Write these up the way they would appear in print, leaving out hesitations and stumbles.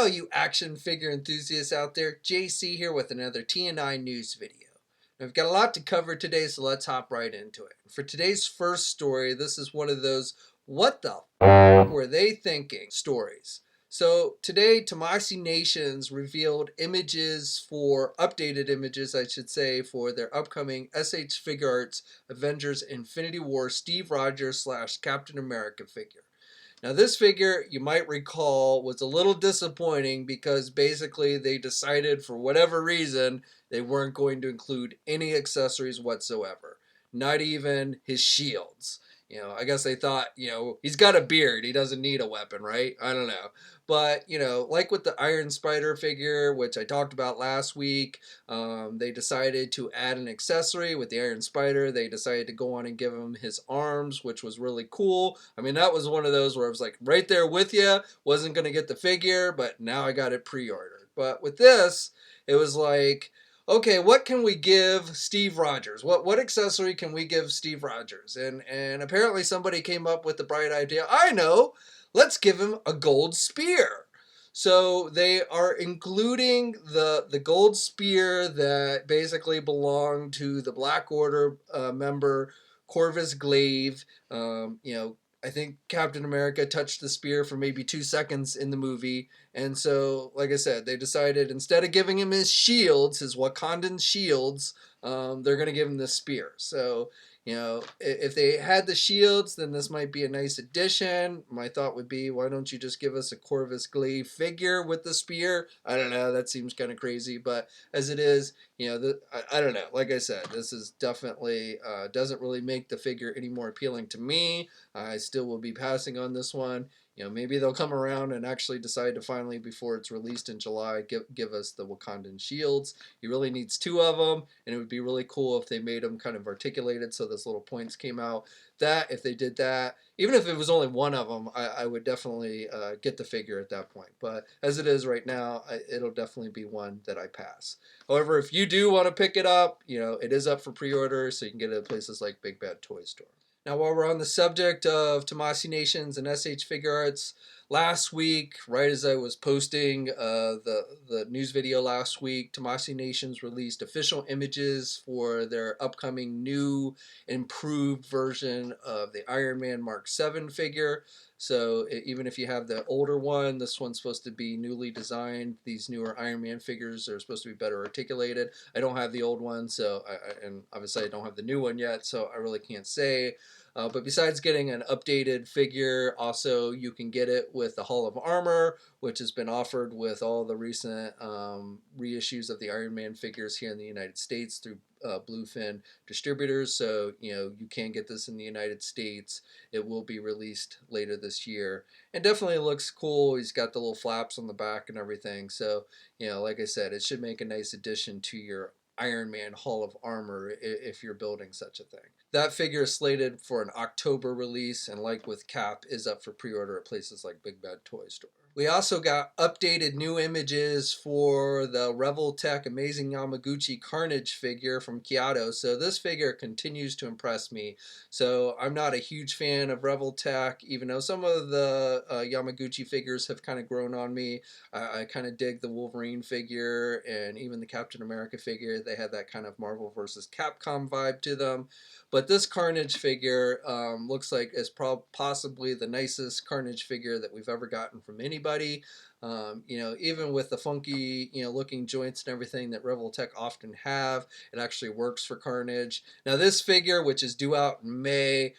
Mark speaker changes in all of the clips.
Speaker 1: all you action figure enthusiasts out there, JC here with another TNINews video. Now, we've got a lot to cover today, so let's hop right into it. For today's first story, this is one of those what the were they thinking stories. So today, Tamasi Nations revealed updated images, I should say, for their upcoming SH Figuarts Avengers Infinity War Steve Rogers / Captain America figure. Now, this figure, you might recall, was a little disappointing because basically they decided for whatever reason they weren't going to include any accessories whatsoever, not even his shields. I guess they thought, he's got a beard. He doesn't need a weapon, right? I don't know. But, like with the Iron Spider figure, which I talked about last week, they decided to add an accessory with the Iron Spider. They decided to go on and give him his arms, which was really cool. I mean, that was one of those where I was like right there with you. Wasn't going to get the figure, but now I got it pre-ordered. But with this, it was like, okay, what can we give Steve Rogers? What accessory can we give Steve Rogers? And apparently somebody came up with the bright idea. I know. Let's give him a gold spear. So they are including the gold spear that basically belonged to the Black Order member Corvus Glaive. I think Captain America touched the spear for maybe 2 seconds in the movie. And so, like I said, they decided instead of giving him his shields, his Wakandan shields, they're going to give him the spear. So, if they had the shields, then this might be a nice addition. My thought would be, why don't you just give us a Corvus Glaive figure with the spear? I don't know. That seems kind of crazy. But as it is, I don't know. Like I said, this is definitely doesn't really make the figure any more appealing to me. I still will be passing on this one. Maybe they'll come around and actually decide to finally, before it's released in July, give us the Wakandan shields. He really needs two of them, and it would be really cool if they made them kind of articulated so those little points came out. If they did that, even if it was only one of them, I would definitely get the figure at that point. But as it is right now, it'll definitely be one that I pass. However, if you do want to pick it up, it is up for pre-order, so you can get it at places like Big Bad Toy Store. Now, while we're on the subject of Tamasi Nations and SH Figuarts, last week, right as I was posting the news video last week, Tamasi Nations released official images for their upcoming new, improved version of the Iron Man Mark VII figure. So even if you have the older one, this one's supposed to be newly designed. These newer Iron Man figures are supposed to be better articulated. I don't have the old one, and obviously I don't have the new one yet, so I really can't say. But besides getting an updated figure, also you can get it with the Hall of Armor, which has been offered with all the recent reissues of the Iron Man figures here in the United States through Bluefin distributors. So, you can get this in the United States. It will be released later this year. And definitely looks cool. He's got the little flaps on the back and everything. So, like I said, it should make a nice addition to your Iron Man Hall of Armor if you're building such a thing. That figure is slated for an October release, and like with Cap, is up for pre-order at places like Big Bad Toy Store. We also got updated new images for the Revoltech Amazing Yamaguchi Carnage figure from Kyoto. So this figure continues to impress me. So I'm not a huge fan of Revoltech, even though some of the Yamaguchi figures have kind of grown on me. I kind of dig the Wolverine figure and even the Captain America figure. They had that kind of Marvel versus Capcom vibe to them. But this Carnage figure looks like is possibly the nicest Carnage figure that we've ever gotten from anybody. Even with the funky, looking joints and everything that Revoltech often have, it actually works for Carnage. Now this figure, which is due out in May,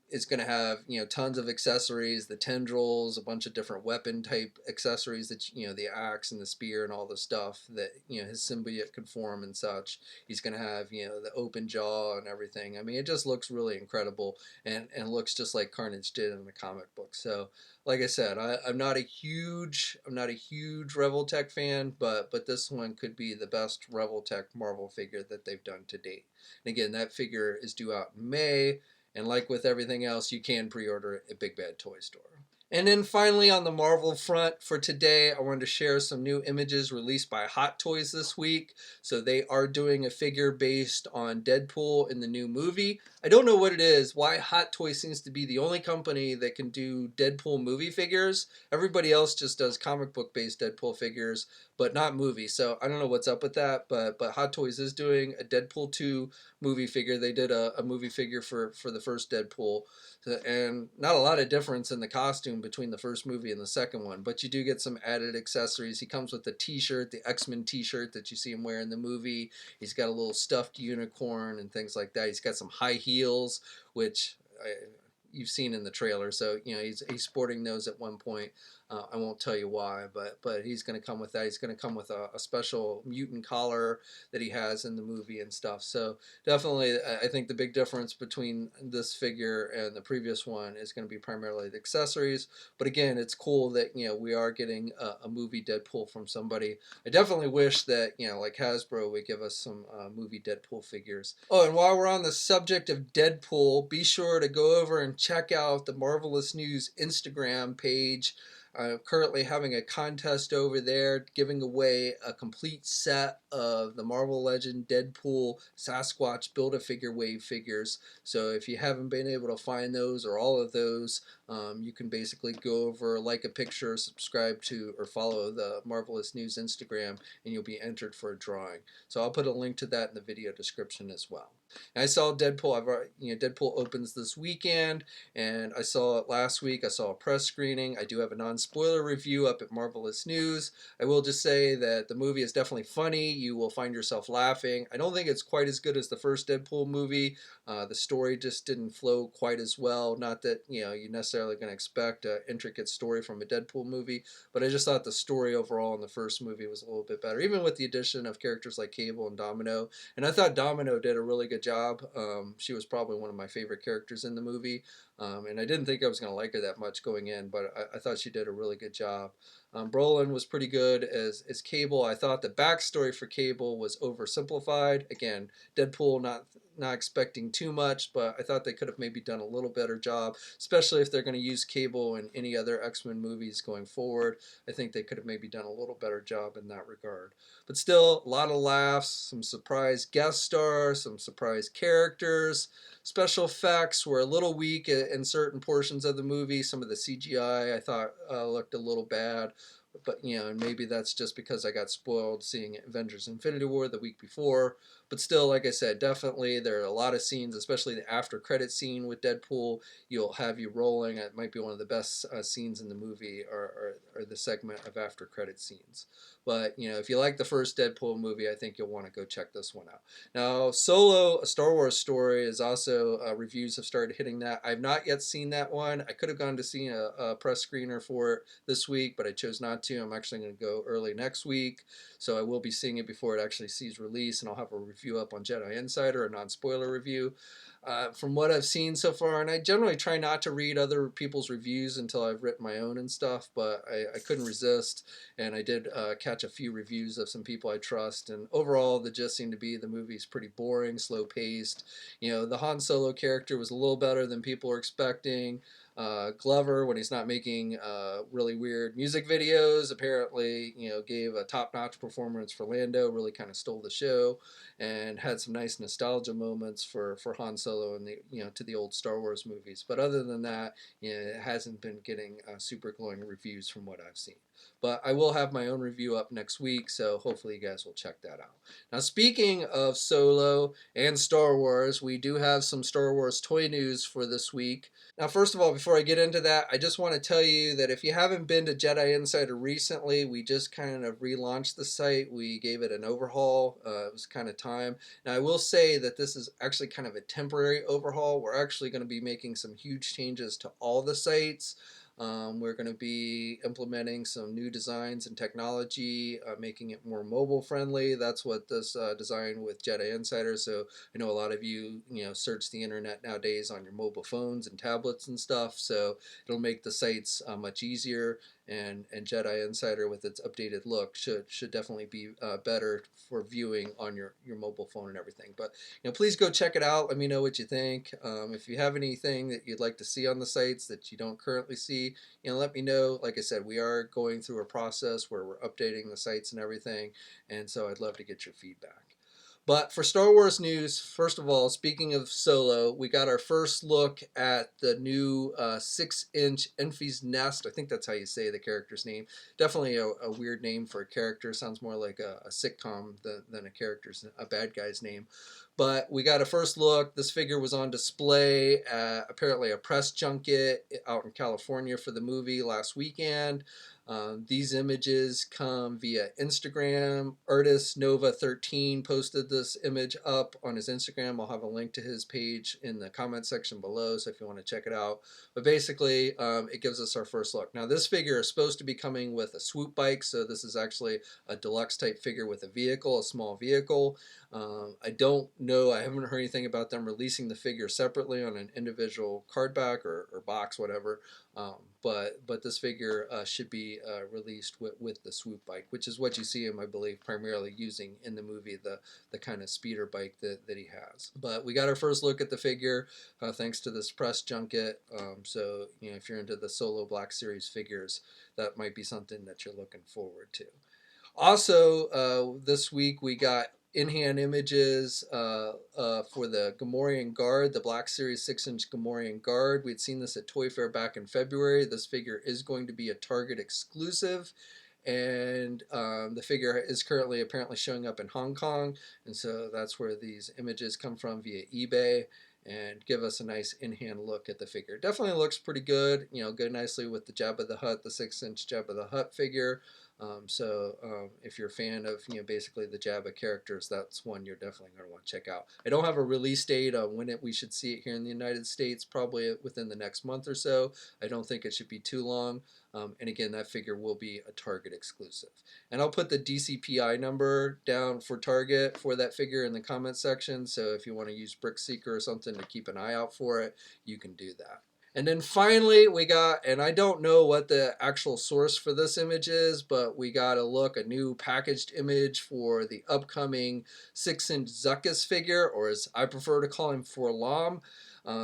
Speaker 1: is going to have, tons of accessories, the tendrils, a bunch of different weapon type accessories that, the axe and the spear and all the stuff that, his symbiote could form and such. He's going to have, the open jaw and everything. I mean, it just looks really incredible and looks just like Carnage did in the comic book. So, like I said, I'm not a huge Revoltech fan, but this one could be the best Revoltech Marvel figure that they've done to date. And again, that figure is due out in May. And like with everything else, you can pre-order it at Big Bad Toy Store. And then finally, on the Marvel front for today, I wanted to share some new images released by Hot Toys this week. So they are doing a figure based on Deadpool in the new movie. I don't know what it is, why Hot Toys seems to be the only company that can do Deadpool movie figures. Everybody else just does comic book based Deadpool figures, but not movies. So I don't know what's up with that, but Hot Toys is doing a Deadpool 2 movie figure. They did a movie figure for the first Deadpool, and not a lot of difference in the costume between the first movie and the second one, but you do get some added accessories. He comes with the t-shirt, the X-Men t-shirt that you see him wear in the movie. He's got a little stuffed unicorn and things like that. He's got some high heels, which you've seen in the trailer, so you know he's sporting those at one point. I won't tell you why, but he's going to come with that. He's going to come with a special mutant collar that he has in the movie and stuff. So definitely, I think the big difference between this figure and the previous one is going to be primarily the accessories. But again, it's cool that we are getting a movie Deadpool from somebody. I definitely wish that like Hasbro would give us some movie Deadpool figures. Oh, and while we're on the subject of Deadpool, be sure to go over and check out the Marvelous News Instagram page. I'm currently having a contest over there giving away a complete set of the Marvel Legend Deadpool Sasquatch Build-A-Figure Wave figures. So if you haven't been able to find those or all of those, you can basically go over, like a picture, subscribe to, or follow the Marvelous News Instagram, and you'll be entered for a drawing. So I'll put a link to that in the video description as well. And I saw Deadpool. Deadpool opens this weekend, and I saw it last week. I saw a press screening. I do have a non-spoiler review up at Marvelous News. I will just say that the movie is definitely funny. You will find yourself laughing. I don't think it's quite as good as the first Deadpool movie. The story just didn't flow quite as well. Not that you're necessarily going to expect an intricate story from a Deadpool movie, but I just thought the story overall in the first movie was a little bit better, even with the addition of characters like Cable and Domino. And I thought Domino did a really good job. She was probably one of my favorite characters in the movie. And I didn't think I was going to like her that much going in, but I thought she did a really good job. Brolin was pretty good as Cable. I thought the backstory for Cable was oversimplified. Again, Deadpool not expecting too much, but I thought they could have maybe done a little better job, especially if they're going to use Cable in any other X-Men movies going forward. I think they could have maybe done a little better job in that regard. But still, a lot of laughs, some surprise guest stars, some surprise characters. Special effects were a little weak in certain portions of the movie. Some of the CGI I thought looked a little bad, but and maybe that's just because I got spoiled seeing Avengers Infinity War the week before. But still, like I said, definitely there are a lot of scenes, especially the after credit scene with Deadpool. You'll have you rolling. It might be one of the best scenes in the movie, or the segment of after credit scenes. But if you like the first Deadpool movie, I think you'll want to go check this one out. Now, Solo, a Star Wars story, is also reviews have started hitting that. I've not yet seen that one. I could have gone to see a press screener for it this week, but I chose not to. I'm actually going to go early next week, so I will be seeing it before it actually sees release, and I'll have a review up on Jedi Insider, a non-spoiler review. From what I've seen so far, and I generally try not to read other people's reviews until I've written my own and stuff, but I couldn't resist, and I did catch a few reviews of some people I trust, and overall the gist seemed to be the movie's pretty boring, slow paced. The Han Solo character was a little better than people were expecting. Glover, when he's not making really weird music videos, apparently gave a top-notch performance for Lando. Really kind of stole the show, and had some nice nostalgia moments for Han Solo and to the old Star Wars movies. But other than that, it hasn't been getting super glowing reviews from what I've seen. But I will have my own review up next week, so hopefully you guys will check that out. Now, speaking of Solo and Star Wars, we do have some Star Wars toy news for this week. Now, first of all, before I get into that, I just want to tell you that if you haven't been to Jedi Insider recently, we just kind of relaunched the site. We gave it an overhaul. It was kind of time. Now, I will say that this is actually kind of a temporary overhaul. We're actually going to be making some huge changes to all the sites. We're going to be implementing some new designs and technology, making it more mobile friendly. That's what this design with Jedi Insider. So I know a lot of you, search the internet nowadays on your mobile phones and tablets and stuff. So it'll make the sites much easier. and Jedi Insider with its updated look should definitely be better for viewing on your mobile phone and everything. But please go check it out. Let me know what you think. If you have anything that you'd like to see on the sites that you don't currently see, let me know. Like I said, we are going through a process where we're updating the sites and everything, and so I'd love to get your feedback. But for Star Wars news, first of all, speaking of Solo, we got our first look at the new 6-inch Enfys Nest. I think that's how you say the character's name. Definitely a weird name for a character. Sounds more like a sitcom than a bad guy's name. But we got a first look. This figure was on display at apparently a press junket out in California for the movie last weekend. These images come via Instagram. Artist Nova13 posted this image up on his Instagram. I'll have a link to his page in the comment section below, so if you want to check it out. But basically, it gives us our first look. Now, this figure is supposed to be coming with a swoop bike, so this is actually a deluxe type figure with a vehicle, a small vehicle. I don't know, I haven't heard anything about them releasing the figure separately on an individual card back or box, whatever. But this figure should be released with the swoop bike, which is what you see him, I believe, primarily using in the movie, the kind of speeder bike that he has. But we got our first look at the figure thanks to this press junket. So if you're into the Solo Black Series figures, that might be something that you're looking forward to. Also, this week we got in-hand images for the Gamorrean Guard, the Black Series 6-inch Gamorrean Guard. We'd seen this at Toy Fair back in February. This figure is going to be a Target exclusive, and the figure is currently apparently showing up in Hong Kong, and so that's where these images come from via eBay, and give us a nice in-hand look at the figure. Definitely looks pretty good, go nicely with the Jabba the Hutt, the 6-inch Jabba the Hutt figure. If you're a fan of basically the Jabba characters, that's one you're definitely going to want to check out. I don't have a release date on when we should see it here in the United States, probably within the next month or so. I don't think it should be too long. And again, that figure will be a Target exclusive. And I'll put the DCPI number down for Target for that figure in the comment section, so if you want to use Brickseeker or something to keep an eye out for it, you can do that. And then finally we got, and I don't know what the actual source for this image is, but we got a new packaged image for the upcoming 6-inch Zuckuss figure, or as I prefer to call him, Forlom.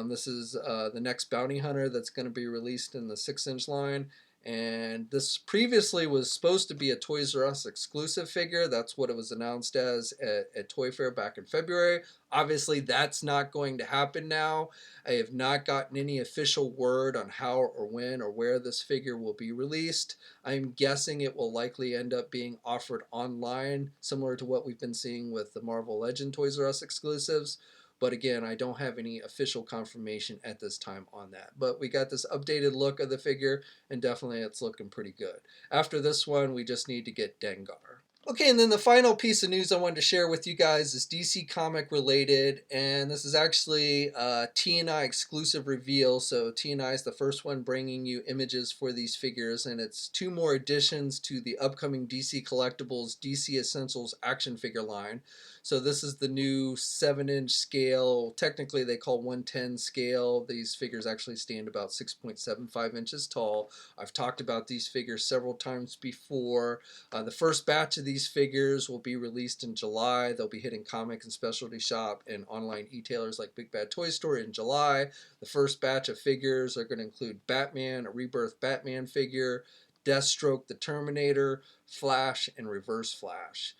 Speaker 1: This is the next bounty hunter that's going to be released in the 6-inch line. And this previously was supposed to be a Toys R Us exclusive figure. That's what it was announced as at Toy Fair back in February. Obviously, that's not going to happen now. I have not gotten any official word on how or when or where this figure will be released. I'm guessing it will likely end up being offered online, similar to what we've been seeing with the Marvel Legend Toys R Us exclusives. But again, I don't have any official confirmation at this time on that. But we got this updated look of the figure, and definitely it's looking pretty good. After this one, we just need to get Dengar. Okay, and then the final piece of news I wanted to share with you guys is DC Comic related, and this is actually a TNI exclusive reveal. So TNI is the first one bringing you images for these figures, and it's 2 more additions to the upcoming DC Collectibles DC Essentials action figure line. So this is the new 7-inch scale. Technically they call 110 scale. These figures actually stand about 6.75 inches tall. I've talked about these figures several times before. The first batch of these figures will be released in July. They'll be hitting comic and specialty shop and online e-tailers like Big Bad Toy Store in July. The first batch of figures are going to include Batman, a Rebirth Batman figure, Deathstroke the Terminator, Flash, and Reverse Flash.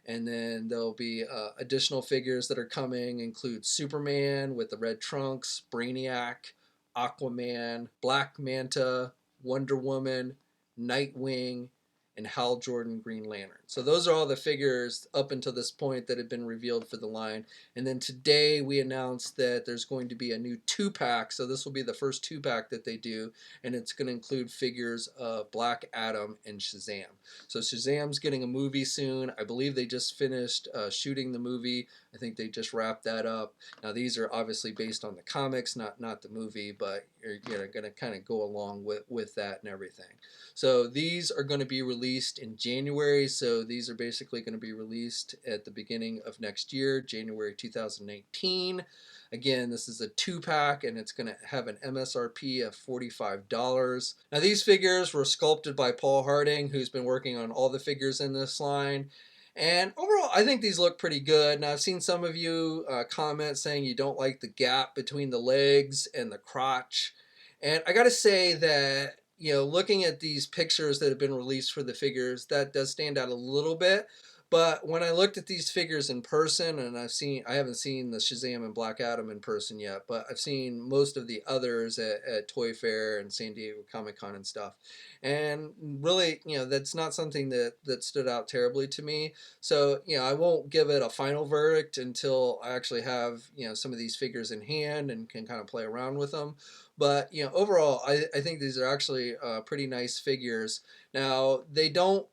Speaker 1: And then there'll be additional figures that are coming, include Superman with the red trunks, Brainiac, Aquaman, Black Manta, Wonder Woman, Nightwing, and Hal Jordan Green Lantern. So those are all the figures up until this point that have been revealed for the line. And then today we announced that there's going to be a new 2-pack. So this will be the first 2-pack that they do, and it's going to include figures of Black Adam and Shazam. So Shazam's getting a movie soon. I believe they just finished shooting the movie. I think they just wrapped that up. Now these are obviously based on the comics, not the movie, but you're going to kind of go along with that and everything. So these are going to be released in January. So these are basically going to be released at the beginning of next year, January 2019. Again, this is a 2-pack and it's going to have an MSRP of $45. Now these figures were sculpted by Paul Harding, who's been working on all the figures in this line. And overall, I think these look pretty good. Now, I've seen some of you comment saying you don't like the gap between the legs and the crotch. And I got to say that, looking at these pictures that have been released for the figures, that does stand out a little bit. But when I looked at these figures in person, and I haven't seen the Shazam and Black Adam in person yet, but I've seen most of the others at Toy Fair and San Diego Comic-Con and stuff. And really, that's not something that stood out terribly to me. So, I won't give it a final verdict until I actually have, some of these figures in hand and can kind of play around with them. But, overall, I think these are actually pretty nice figures. Now, they don't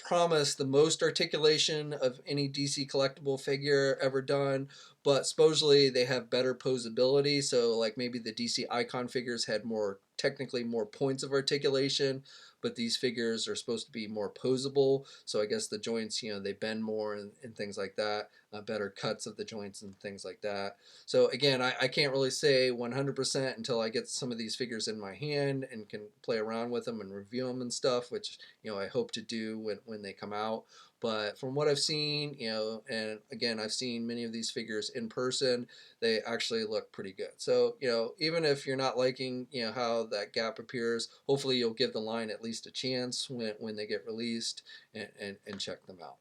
Speaker 1: promise the most articulation of any DC collectible figure ever done, but supposedly they have better posability. So like maybe the DC Icon figures had technically more points of articulation, but these figures are supposed to be more posable. So I guess the joints, they bend more and things like that, better cuts of the joints and things like that. So again, I can't really say 100% until I get some of these figures in my hand and can play around with them and review them and stuff, which, I hope to do when they come out. But from what I've seen, and again, I've seen many of these figures in person, they actually look pretty good. So, even if you're not liking, how that gap appears, hopefully you'll give the line at least a chance when they get released and check them out.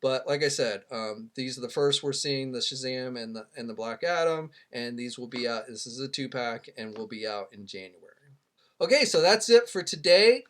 Speaker 1: But like I said, these are the first we're seeing, the Shazam and the Black Adam, and these will be out. This is a 2-pack and will be out in January. Okay, so that's it for today.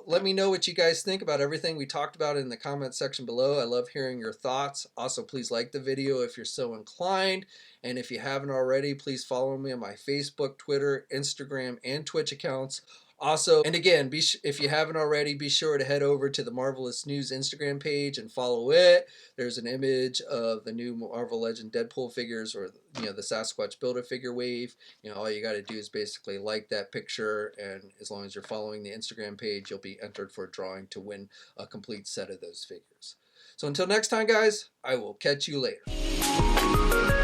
Speaker 1: Let me know what you guys think about everything we talked about in the comment section below. I love hearing your thoughts. Also, please like the video if you're so inclined. And if you haven't already, please follow me on my Facebook, Twitter, Instagram, and Twitch accounts. Also, and again, if you haven't already, be sure to head over to the Marvelous News Instagram page and follow it. There's an image of the new Marvel Legend Deadpool figures, or the Sasquatch Build-A-Figure wave. All you got to do is basically like that picture, and as long as you're following the Instagram page, you'll be entered for a drawing to win a complete set of those figures. So until next time, guys, I will catch you later.